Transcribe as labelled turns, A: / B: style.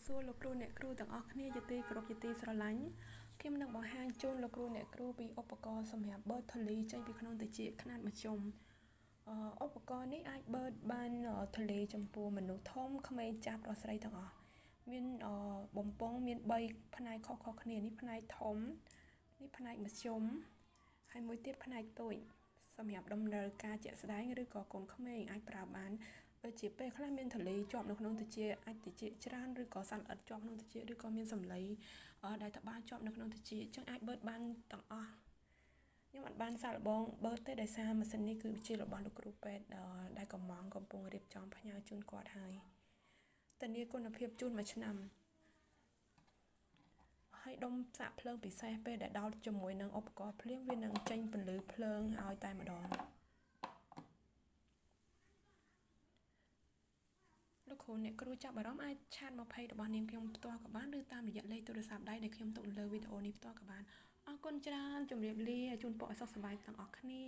A: សួរលោកគ្រូអ្នកគ្រូទាំងអស់គ្នាជាទីគោរពជាទីស្រឡាញ់ខ្ញុំនឹងបង្ហាញជូនលោកគ្រូអ្នកគ្រូពីឧបករណ៍សម្រាប់បឺតធូលីចេញពីក្នុងត្រចៀកខ្នាតមធ្យមឧបករណ៍នេះអាចបឺតបានធូលីចំពោះមនុស្សធំក្មេងចាស់ប្រុសស្រីទាំងអស់មានបំពង់មាន3ផ្នែកខុសៗគ្នានេះផ្នែកធំនេះផ្នែកមធ្យមហើយមួយទៀតផ្នែកតូចសម្រាប់ដំណើរការជាក់ស្ដែងឬក៏កូនក្មេងអាចប្រើបានដូចជាពេលខ្លះមានធូលីជាប់នៅក្នុងត្រចៀកអាចត្រចៀកច្រើនឬក៏សត្វល្អិតជាប់ក្នុងត្រចៀកឬក៏មានសម្លីដែលតបាជាប់នៅក្នុងត្រចៀកចឹងអាចបឺតបានទាំងអស់ខ្ញុំអត់បានសាកល្បងបឺតទេដោយសារម៉ាស៊ីននេះគឺជារបស់លោកគ្រូពេទ្យដែលកំពុងរៀបចំផ្ញើជូនគាត់ហើយធានាគុណភាពជូនមួយឆ្នាំហើយដុំសាកភ្លើងពិសេសពេលដែលដោតជាមួយនឹងឧបករណ៍ភ្លៀងវានឹងចេញពន្លឺភ្លើងឲ្យតែម្ដងលោកគ្រូអ្នកគ្រូចាប់អារម្មណ៍អាចឆាតមកភ័យរបស់នាងខ្ញុំផ្ទាល់ក៏បានឬតាមរយៈលេខទូរស័ព្ទដៃដែលខ្ញុំទុកនៅលើវីដេអូនេះផ្ទាល់ក៏បានអរគុណច្រើនជម្រាបលាជូនពរឲ្យសុខសប្បាយទាំងអស់គ្នា